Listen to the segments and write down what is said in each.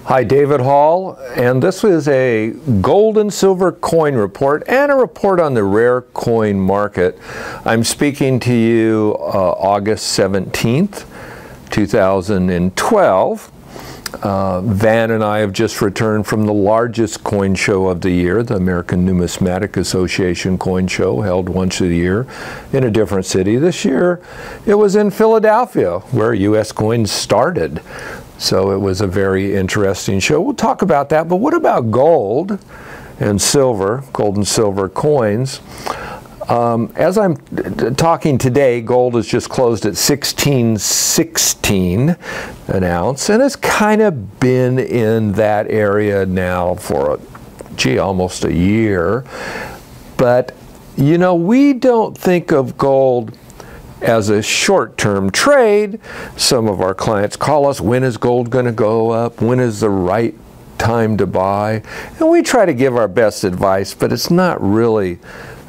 Hi, David Hall, and this was a gold and silver coin report and a report on the rare coin market. I'm speaking to you August 17th, 2012. Van and I have just returned from the largest coin show of the year, the American Numismatic Association coin show, held once a year in a different city. This year it was in Philadelphia, where U.S. coins started. So it was a very interesting show. We'll talk about that, but what about gold and silver, gold and silver coins? As I'm talking today, gold has just closed at $16.16 an ounce, and it's kind of been in that area now for, almost a year. But, you know, we don't think of gold as a short-term trade. Some of our clients call us, when is gold going to go up? When is the right time to buy? And we try to give our best advice, but it's not really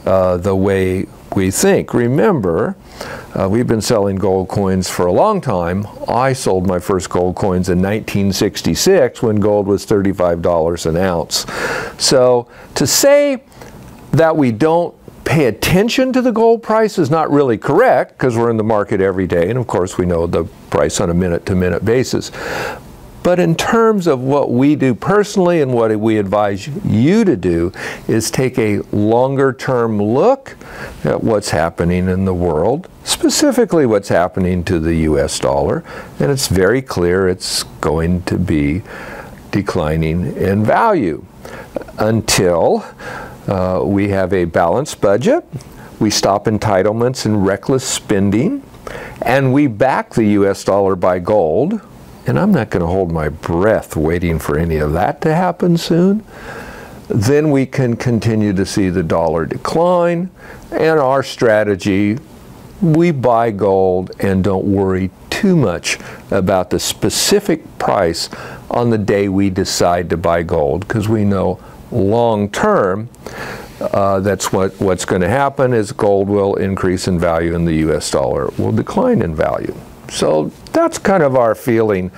the way we think. Remember, we've been selling gold coins for a long time. I sold my first gold coins in 1966 when gold was $35 an ounce. So to say that we don't pay attention to the gold price is not really correct, because we're in the market every day, and of course we know the price on a minute-to-minute basis. But in terms of what we do personally and what we advise you to do is take a longer-term look at what's happening in the world, specifically what's happening to the US dollar, and it's very clear it's going to be declining in value until we have a balanced budget, we stop entitlements and reckless spending, and we back the US dollar by gold. And I'm not going to hold my breath waiting for any of that to happen soon. Then we can continue to see the dollar decline, and our strategy, we buy gold and don't worry too much about the specific price on the day we decide to buy gold, because we know long term that's what's going to happen is gold will increase in value and the US dollar will decline in value. So that's kind of our feeling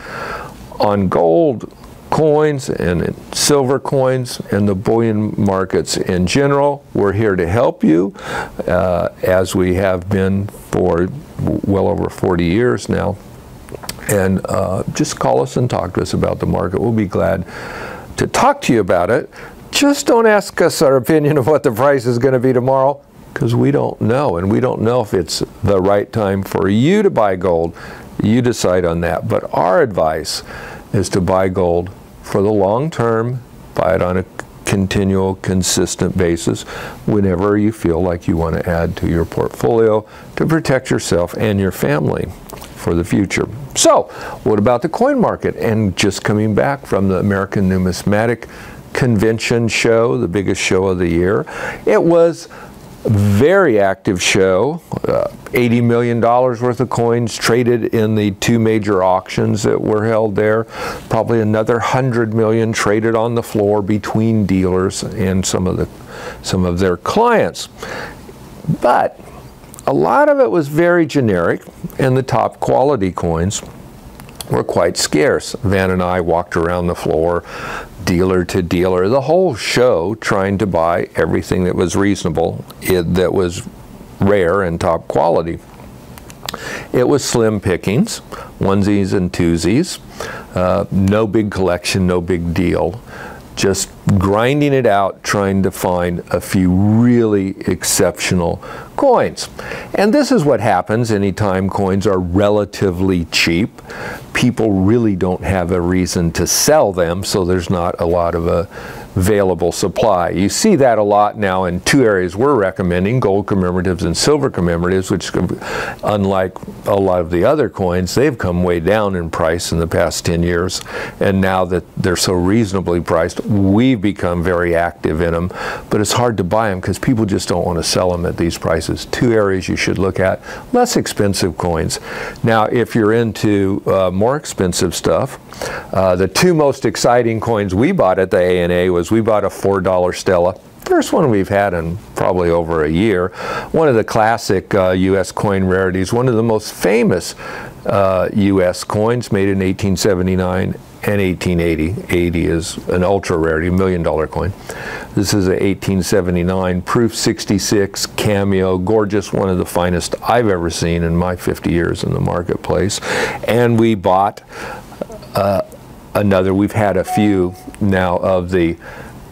on gold coins and silver coins and the bullion markets in general. We're here to help you, as we have been for well over 40 years now. And just call us and talk to us about the market. We'll be glad to talk to you about it. Just don't ask us our opinion of what the price is going to be tomorrow, because we don't know, and we don't know if it's the right time for you to buy gold. You decide on that. But our advice is to buy gold for the long term, buy it on a continual, consistent basis whenever you feel like you want to add to your portfolio to protect yourself and your family for the future. So, what about the coin market? And just coming back from the American Numismatic Convention show, the biggest show of the year, it was very active show. $80 million worth of coins traded in the two major auctions that were held there. Probably another 100 million traded on the floor between dealers and some of their clients. But a lot of it was very generic, and the top quality coins were quite scarce. Van and I walked around the floor, dealer to dealer, the whole show, trying to buy everything that was reasonable, that was rare and top quality. It was slim pickings, onesies and twosies, no big collection, no big deal. Just grinding it out, trying to find a few really exceptional coins. And this is what happens anytime coins are relatively cheap. People really don't have a reason to sell them, so there's not a lot of available supply. You see that a lot now in two areas we're recommending, gold commemoratives and silver commemoratives, which, unlike a lot of the other coins, they've come way down in price in the past 10 years. And now that they're so reasonably priced, we've become very active in them. But it's hard to buy them because people just don't want to sell them at these prices. Two areas you should look at: less expensive coins. Now, if you're into more expensive stuff, the two most exciting coins we bought at the ANA was we bought a $4 Stella. First one we've had in probably over a year. One of the classic U.S. coin rarities, one of the most famous U.S. coins, made in 1879 and 1880. 80 is an ultra rarity, $1 million coin. This is a 1879 Proof 66 Cameo, gorgeous, one of the finest I've ever seen in my 50 years in the marketplace. And we bought another, we've had a few now, of the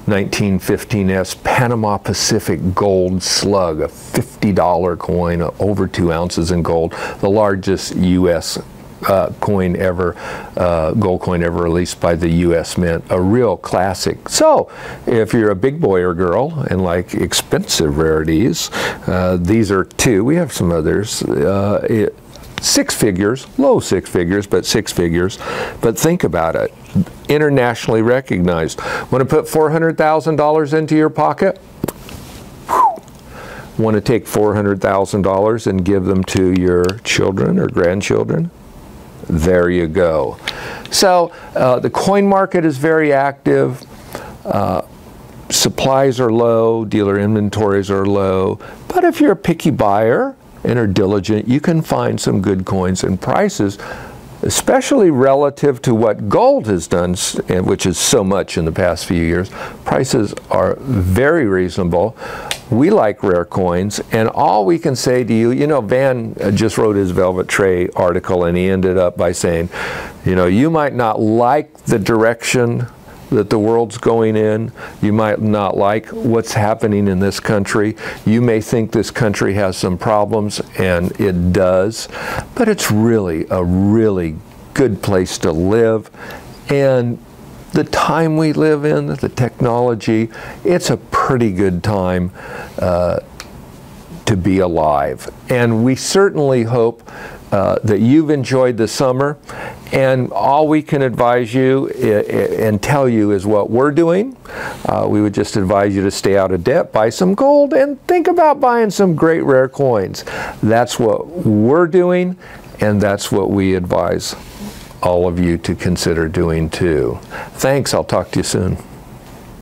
1915S Panama Pacific Gold Slug, a $50 coin, over 2 ounces in gold, the largest U.S. coin ever, gold coin ever released by the U.S. Mint, a real classic. So if you're a big boy or girl and like expensive rarities, these are two. We have some others. 6 figures, low 6 figures, but 6 figures. But think about it, internationally recognized. Want to put $400,000 into your pocket? Want to take $400,000 and give them to your children or grandchildren? There you go. So the coin market is very active. Supplies are low, dealer inventories are low. But if you're a picky buyer and are diligent, you can find some good coins and prices, especially relative to what gold has done, which is so much in the past few years. Prices are very reasonable. We like rare coins, and all we can say to you, you know, Van just wrote his Velvet Tray article, and he ended up by saying, you know, you might not like the direction that the world's going in. You might not like what's happening in this country. You may think this country has some problems, and it does, but it's really a really good place to live. And the time we live in, the technology, it's a pretty good time to be alive. And we certainly hope that you've enjoyed the summer, and all we can advise you and tell you is what we're doing. We would just advise you to stay out of debt, buy some gold, and think about buying some great rare coins. That's what we're doing, and that's what we advise all of you to consider doing too. Thanks, I'll talk to you soon.